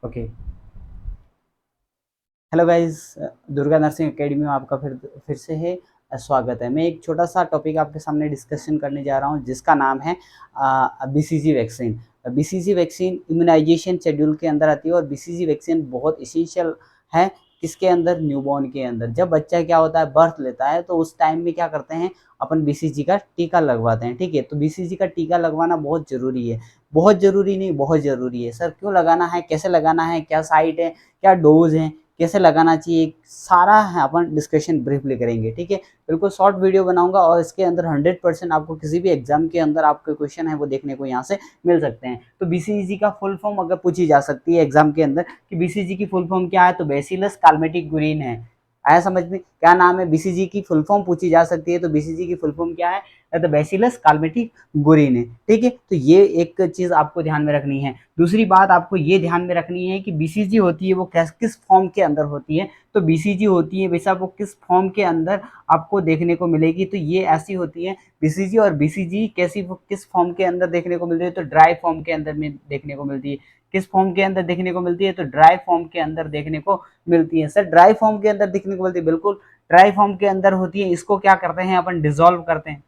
Okay. Hello guys, Durga nursing academy में आपका फिर से है स्वागत है। मैं एक छोटा सा टॉपिक आपके सामने डिस्कशन करने जा रहा हूं जिसका नाम है BCG vaccine. BCG vaccine immunization schedule के अंदर आती है और बीसीजी वैक्सीन बहुत इसेंशियल है। किसके अंदर? न्यूबॉर्न के अंदर। जब बच्चा क्या होता है, बर्थ लेता है, तो उस टाइम में क्या करते हैं, अपन बीसीजी का टीका लगवाते हैं। ठीक है, तो बीसीजी का टीका लगवाना बहुत जरूरी है। बहुत जरूरी नहीं, बहुत जरूरी है। सर क्यों लगाना है, कैसे लगाना है, क्या साइट है, क्या डोज है, कैसे लगाना चाहिए, सारा है अपन डिस्कशन ब्रीफली करेंगे। ठीक है, बिल्कुल शॉर्ट वीडियो बनाऊंगा और इसके अंदर 100% आपको किसी भी एग्जाम के अंदर आपके क्वेश्चन है वो देखने को यहाँ से मिल सकते हैं। तो बीसीजी का फुल फॉर्म अगर पूछी जा सकती है एग्जाम के अंदर कि बीसीजी की फुल फॉर्म क्या है, तो बैसिलस काल्मेटिक गुरिन है। आया समझ में? क्या नाम है? बीसीजी की फुल फॉर्म पूछी जा सकती है, तो बीसीजी की फुल फॉर्म क्या है? तो बैसिलस काल्मेटिक गुरिन है। ठीक है, तो ये एक चीज आपको ध्यान में रखनी है। दूसरी बात आपको ये ध्यान में रखनी है कि बीसीजी होती है वो किस फॉर्म के अंदर होती है। तो बीसीजी होती है वैसा वो किस फॉर्म के अंदर आपको देखने को मिलेगी, तो ये ऐसी होती है बीसीजी। और बीसीजी कैसी, वो किस फॉर्म के अंदर देखने को मिलती है, तो ड्राई फॉर्म के अंदर में देखने को मिलती है। किस फॉर्म के अंदर देखने को मिलती है, तो ड्राई फॉर्म के अंदर देखने को मिलती है। सर ड्राई फॉर्म के अंदर देखने को मिलती है, बिल्कुल ड्राई फॉर्म के अंदर होती है। इसको क्या करते हैं अपन, डिसॉल्व करते हैं।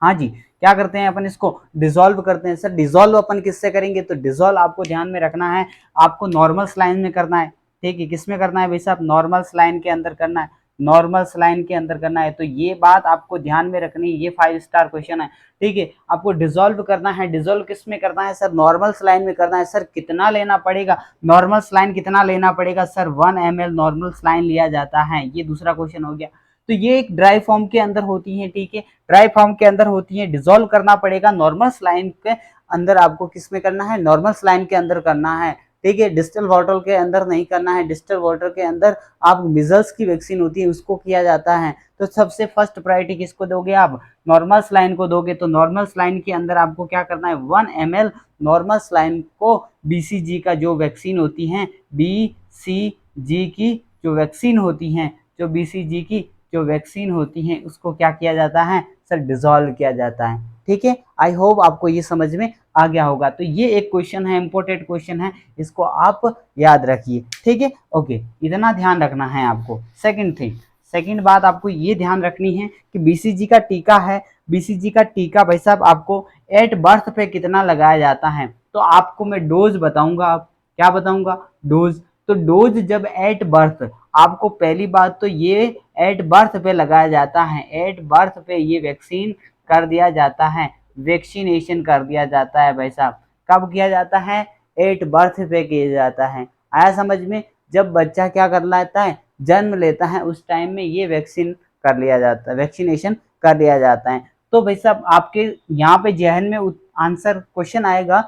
हाँ जी, क्या करते हैं अपन, इसको डिसॉल्व करते हैं। सर डिसॉल्व अपन किससे करेंगे, तो डिसॉल्व आपको ध्यान में रखना है, आपको नॉर्मल स्लाइन में करना है। ठीक है, किसमें करना है भाई साहब, नॉर्मल स्लाइन के अंदर करना है। नॉर्मल स्लाइन के अंदर करना है, तो ये बात आपको ध्यान में रखनी है। ये 5 स्टार क्वेश्चन है। ठीक है, आपको डिसॉल्व करना है। डिसॉल्व किस में करना है सर, नॉर्मल स्लाइन में करना है। सर कितना लेना पड़ेगा, नॉर्मल स्लाइन कितना लेना पड़ेगा सर, 1 ml नॉर्मल स्लाइन लिया जाता है। ये दूसरा क्वेश्चन हो गया। तो ये एक ड्राई फॉर्म के अंदर होती है। ठीक है, ड्राई फॉर्म के अंदर होती है, डिसॉल्व करना पड़ेगा नॉर्मल स्लाइन के अंदर। आपको किस में करना है, नॉर्मल स्लाइन के अंदर करना है। ठीक है, डिस्टल वाटर के अंदर नहीं करना है। डिस्टल वाटर के अंदर आप मिजल्स की वैक्सीन होती है उसको किया जाता है। तो सबसे फर्स्ट प्रायोरिटी किसको दोगे आप, नॉर्मल स्लाइन को दोगे। तो नॉर्मल स्लाइन के अंदर आपको क्या करना है, 1 ml नॉर्मल स्लाइन को बीसीजी का जो वैक्सीन होती है, बीसीजी की जो वैक्सीन होती है, जो बीसीजी की जो वैक्सीन होती है उसको क्या किया जाता है सर, डिसॉल्व किया जाता है। ठीक है, आई होप आपको ये समझ में आ गया होगा। तो ये एक क्वेश्चन है, इंपॉर्टेंट क्वेश्चन है, इसको आप याद रखिए। ठीक है, ओके, इतना ध्यान रखना है आपको। सेकंड बात आपको ये ध्यान रखनी है कि बीसीजी का टीका है, बीसीजी का टीका भाई साहब आपको एट बर्थ पे कितना लगाया जाता है। तो आपको मैं डोज बताऊंगा, आप क्या बताऊंगा, डोज। तो डोज जब एट बर्थ, आपको पहली बात तो ये एट बर्थ पे लगाया जाता है। एट बर्थ पे ये वैक्सीन कर दिया जाता है, वैक्सीनेशन कर दिया जाता है भाई साहब। कब किया जाता है, एट बर्थ पे किया जाता है। आया समझ में? जब बच्चा क्या कर लेता है, जन्म लेता है, उस टाइम में ये वैक्सीन कर लिया जाता है, वैक्सीनेशन कर लिया जाता है। तो भाई साहब आपके यहाँ पे जहन में आंसर क्वेश्चन आएगा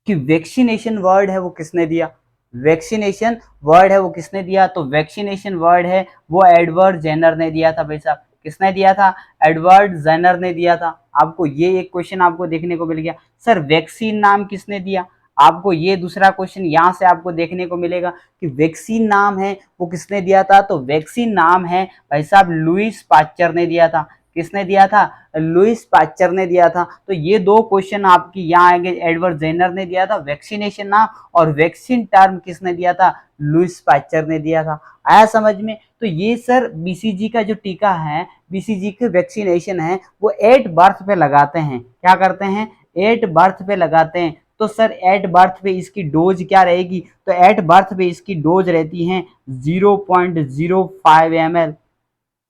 कि वैक्सीनेशन वर्ड है वो किसने दिया, वैक्सीनेशन वर्ड है वो किसने दिया। तो वैक्सीनेशन वर्ड है वो एडवर्ड जेनर ने दिया था भाई साहब। किसने दिया था, एडवर्ड जेनर ने दिया था। आपको ये एक क्वेश्चन आपको देखने को मिल गया। सर वैक्सीन नाम किसने दिया, आपको ये दूसरा क्वेश्चन यहाँ से आपको देखने को मिलेगा कि वैक्सीन नाम है वो किसने दिया था। तो वैक्सीन नाम है भाई साहब लुईस पास्चर ने दिया था। किसने दिया था, लुईस पास्चर ने दिया था। तो ये दो क्वेश्चन आपकी यहाँ आएंगे, एडवर्ड जेनर ने दिया था वैक्सीनेशन नाम, और वैक्सीन टर्म किसने दिया था, लुईस पास्चर ने दिया था। आया समझ में? तो ये सर बीसीजी का जो टीका है, बीसीजी के वैक्सीनेशन है वो एट बर्थ पे लगाते हैं। क्या करते हैं, एट बर्थ पे लगाते हैं। तो सर एट बर्थ पे इसकी डोज क्या रहेगी, तो एट बर्थ पे इसकी डोज रहती है 0.05 ml।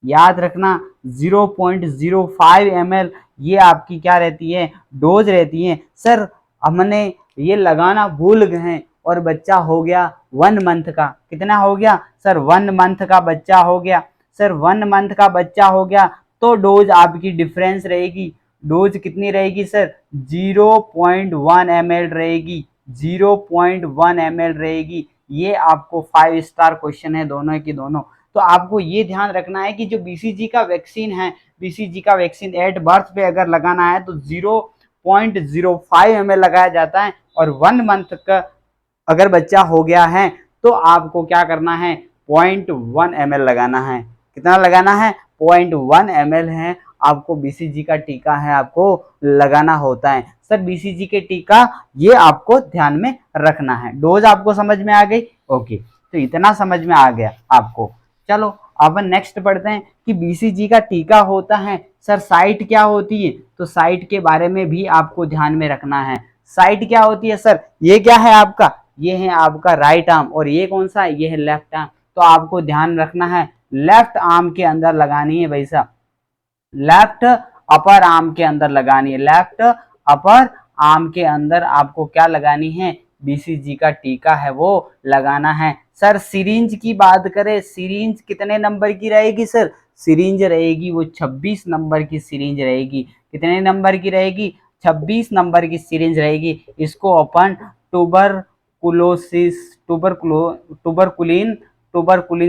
याद रखना 0.05 ml ये आपकी क्या रहती है, डोज रहती है। सर हमने ये लगाना भूल गए हैं और बच्चा हो गया 1 मंथ का। कितना हो गया सर, 1 मंथ का बच्चा हो गया। सर 1 मंथ का बच्चा हो गया तो डोज आपकी डिफरेंस रहेगी। डोज कितनी रहेगी सर, 0.1 ml रहेगी, 0.1 ml रहेगी। ये आपको 5 स्टार क्वेश्चन है दोनों की दोनों। तो आपको ये ध्यान रखना है कि जो बीसीजी का वैक्सीन है, बीसीजी का वैक्सीन एट बर्थ पे अगर लगाना है तो 0.05 ml लगाया जाता है, और 1 मंथ का अगर बच्चा हो गया है तो आपको क्या करना है, 0.1 ml लगाना है। कितना लगाना है, 0.1 ml है आपको बीसीजी का टीका है आपको लगाना होता है। सर बीसीजी के टीका ये आपको ध्यान में रखना है। डोज आपको समझ में आ गई? ओके, तो इतना समझ में आ गया आपको। चलो अब नेक्स्ट पढ़ते हैं कि बीसीजी का टीका होता है सर साइट क्या होती है, तो साइट के बारे में भी आपको ध्यान में रखना है। साइट क्या होती है सर? ये क्या है आपका? ये है आपका राइट आर्म, और ये कौन सा है? ये है लेफ्ट आर्म। तो आपको ध्यान रखना है लेफ्ट आर्म के अंदर लगानी है भाई साहब, लेफ्ट अपर आर्म के अंदर लगानी है, लेफ्ट अपर आर्म के अंदर आपको क्या लगानी है? बीसीजी का टीका है वो लगाना है। सर सिरिंज की बात करें, सिरिंज कितने नंबर की रहेगी सर? सिरिंज रहेगी वो 26 नंबर की सिरिंज रहेगी। कितने नंबर की रहेगी? 26 नंबर की सिरिंज रहेगी। इसको अपन टूबरकुलोसिस टूबरकुलिन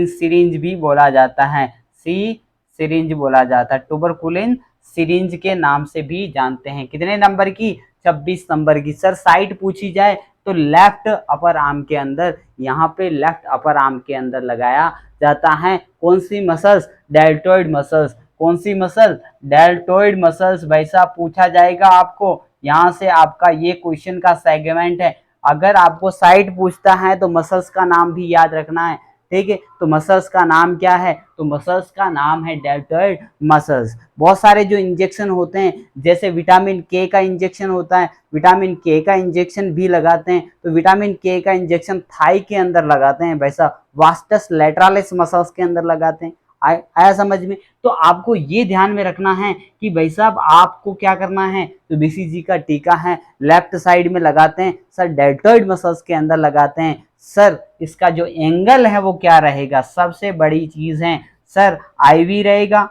सिरिंज भी बोला जाता है। सिरिंज बोला जाता है, टूबरकुलिन सिरिंज के नाम से भी जानते हैं। कितने नंबर की? 26 नंबर की। सर साइट पूछी जाए तो लेफ्ट अपर आर्म के अंदर, यहाँ पे लेफ्ट अपर आर्म के अंदर लगाया जाता है। कौन सी मसल्स? Deltoid muscles. कौन सी मसल? Deltoid muscles. वैसा पूछा जाएगा आपको। यहाँ से आपका ये क्वेश्चन का सेगमेंट है। अगर आपको साइट पूछता है तो मसल्स का नाम भी याद रखना है, ठीक है। तो मसल्स का नाम क्या है? तो मसल्स का नाम है डेल्टोइड मसल्स। बहुत सारे जो इंजेक्शन होते हैं, जैसे विटामिन के का इंजेक्शन होता है, विटामिन के का इंजेक्शन भी लगाते हैं। तो विटामिन के का इंजेक्शन थाई के अंदर लगाते हैं, वैसा वास्टस लैटरालिस मसल्स के अंदर लगाते हैं। आया समझ में? तो आपको ये ध्यान में रखना है कि भाई साहब आपको क्या करना है। तो बीसीजी का टीका है लेफ्ट साइड में लगाते हैं सर, डेल्टोइड मसल्स के अंदर लगाते हैं। सर इसका जो एंगल है वो क्या रहेगा? सबसे बड़ी चीज है सर, आईवी रहेगा,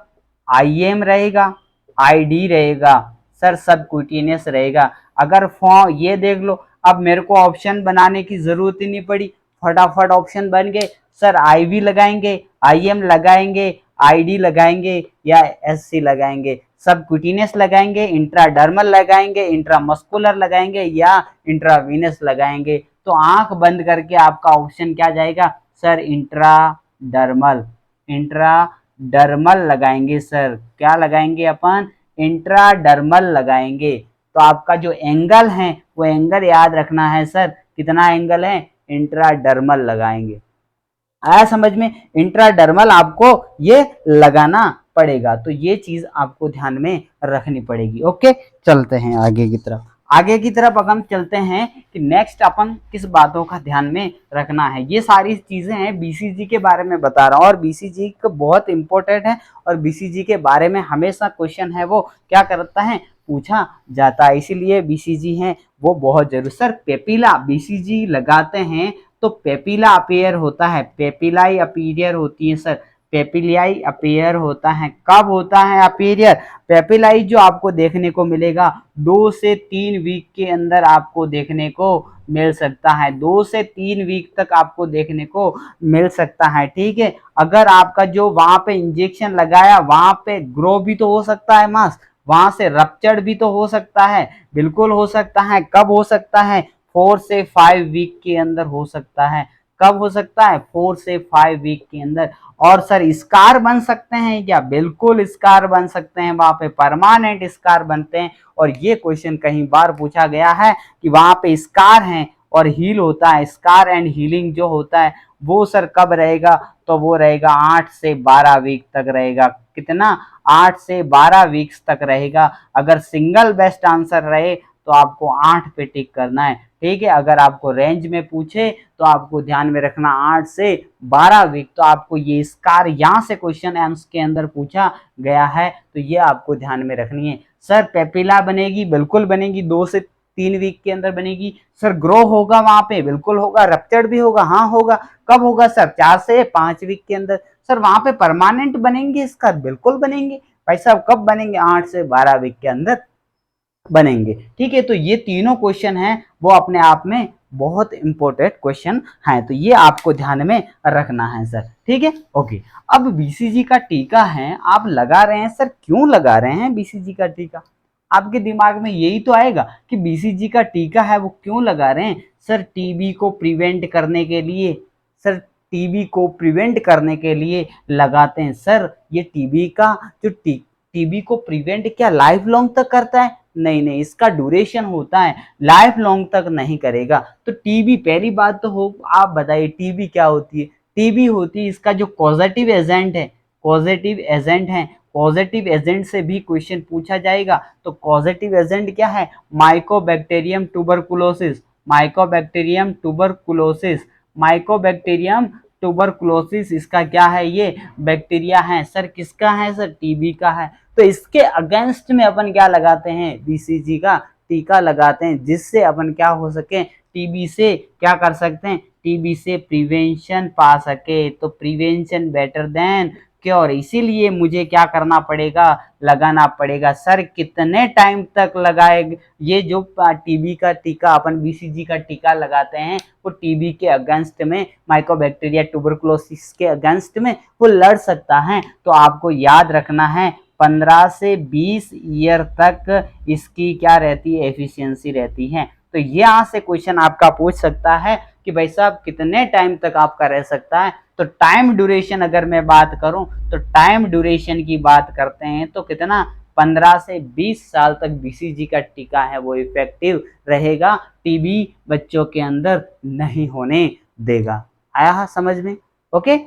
आईएम रहेगा, आईडी रहेगा, सर सबक्यूटेनियस रहेगा। अगर ये देख लो, अब मेरे को ऑप्शन बनाने की जरूरत ही नहीं पड़ी, फटाफट ऑप्शन बन गए। सर आईवी लगाएंगे, आईएम लगाएंगे, आईडी लगाएंगे या एससी लगाएंगे, सबक्यूटेनियस लगाएंगे, इंट्राडर्मल लगाएंगे, इंट्रामस्कुलर लगाएंगे या इंट्रावीनस लगाएंगे। तो आंख बंद करके आपका ऑप्शन क्या जाएगा सर? इंट्राडर्मल। इंट्राडर्मल लगाएंगे सर। क्या लगाएंगे अपन? इंट्राडर्मल लगाएंगे। तो आपका जो एंगल है वो एंगल याद रखना है सर, कितना एंगल है? इंट्राडर्मल लगाएंगे। आया समझ में? इंट्राडर्मल आपको ये लगाना पड़ेगा। तो ये चीज आपको ध्यान में रखनी पड़ेगी। ओके, चलते हैं आगे की तरफ। आगे की तरफ अगर हम चलते हैं कि नेक्स्ट अपन किस बातों का ध्यान में रखना है। ये सारी चीजें हैं बीसीजी के बारे में बता रहा हूँ, और बीसीजी को बहुत इंपॉर्टेंट है, और बीसीजी के बारे में हमेशा क्वेश्चन है वो क्या करता है? पूछा जाता है। इसीलिए बीसीजी है वो बहुत जरूरी। सर पेपिला बीसीजी लगाते हैं तो पेपिला अपीयर होता है, पेपिलाई अपीरियर होती है सर, पेपिलाई अपीयर होता है। कब होता है अपीरियर? पेपिलाई जो आपको देखने को मिलेगा 2 से 3 वीक के अंदर आपको देखने को मिल सकता है। 2 से 3 वीक तक आपको देखने को मिल सकता है, ठीक है। अगर आपका जो वहां पे इंजेक्शन लगाया वहां पे ग्रो भी तो हो सकता है मास, वहां से रप्चर भी तो हो सकता है, बिल्कुल हो सकता है। कब हो सकता है? 4 से 5 वीक के अंदर हो सकता है। कब हो सकता है? 4 से 5 वीक के अंदर। और सर स्कार बन सकते हैं क्या? बिल्कुल स्कार बन सकते हैं, वहां पे परमानेंट स्कार बनते हैं। और ये क्वेश्चन कई बार पूछा गया है कि वहां पे स्कार है और हील होता है, स्कार एंड हीलिंग जो होता है वो सर कब रहेगा? तो वो रहेगा 8 से 12 वीक तक रहेगा। कितना? 8 से 12 वीक्स तक रहेगा। अगर सिंगल बेस्ट आंसर रहे तो आपको 8 पे टिक करना है, ठीक है। अगर आपको रेंज में पूछे तो आपको ध्यान में रखना 8 से 12 वीक। तो आपको ये स्कार यहाँ से क्वेश्चन आंसर के अंदर पूछा गया है, तो ये आपको ध्यान में रखनी है। सर पेपिला बनेगी, बिल्कुल बनेगी, 2 से 3 वीक के अंदर बनेगी। सर ग्रो होगा वहां पे, बिल्कुल होगा। रप्चर्ड भी होगा, हाँ होगा। कब होगा सर? 4 से 5 वीक के अंदर। सर वहां पे परमानेंट बनेंगे स्कार? बिल्कुल बनेंगे भाई साहब। कब बनेंगे? 8 से 12 वीक के अंदर बनेंगे, ठीक है। तो ये तीनों क्वेश्चन हैं वो अपने आप में बहुत इंपॉर्टेंट क्वेश्चन हैं, तो ये आपको ध्यान में रखना है सर, ठीक है। ओके, अब बीसीजी का टीका है आप लगा रहे हैं सर, क्यों लगा रहे हैं बीसीजी का टीका? आपके दिमाग में यही तो आएगा कि बीसीजी का टीका है वो क्यों लगा रहे हैं? सर टीबी को प्रिवेंट करने के लिए, सर टीबी को प्रिवेंट करने के लिए लगाते हैं। सर ये टीबी का जो टीबी को प्रिवेंट क्या लाइफ लॉन्ग तक करता है? नहीं नहीं, इसका ड्यूरेशन होता है, लाइफ लॉन्ग तक नहीं करेगा। तो टीबी, पहली बात तो हो, आप बताइए टीबी क्या होती है? टीबी होती है इसका जो पॉजिटिव एजेंट है, पॉजिटिव एजेंट है, पॉजिटिव एजेंट से भी क्वेश्चन पूछा जाएगा। तो पॉजिटिव एजेंट क्या है? Mycobacterium tuberculosis, Mycobacterium tuberculosis, Mycobacterium tuberculosis इसका क्या है? ये बैक्टीरिया है। सर किसका है? सर टीबी का है। तो इसके अगेंस्ट में अपन क्या लगाते हैं? बीसीजी का टीका लगाते हैं, जिससे अपन क्या हो सके, टीबी से क्या कर सकते हैं? टीबी से प्रिवेंशन पा सके। तो प्रिवेंशन बेटर देन क्योर, इसीलिए मुझे क्या करना पड़ेगा? लगाना पड़ेगा। सर कितने टाइम तक लगाए? ये जो टीबी का टीका अपन बीसीजी का टीका लगाते हैं वो टीबी के अगेंस्ट में, माइकोबैक्टीरिया ट्यूबरकुलोसिस के अगेंस्ट में वो लड़ सकता है। तो आपको याद रखना है 15 से 20 ईयर तक इसकी क्या रहती है? एफिशिएंसी रहती है। तो यहाँ से क्वेश्चन आपका पूछ सकता है कि भाई साहब कितने टाइम तक आपका रह सकता है? तो टाइम ड्यूरेशन अगर मैं बात करूं तो टाइम ड्यूरेशन की बात करते हैं तो कितना? 15 से 20 साल तक बीसीजी का टीका है वो इफेक्टिव रहेगा, टीबी बच्चों के अंदर नहीं होने देगा। आया समझ में? ओके।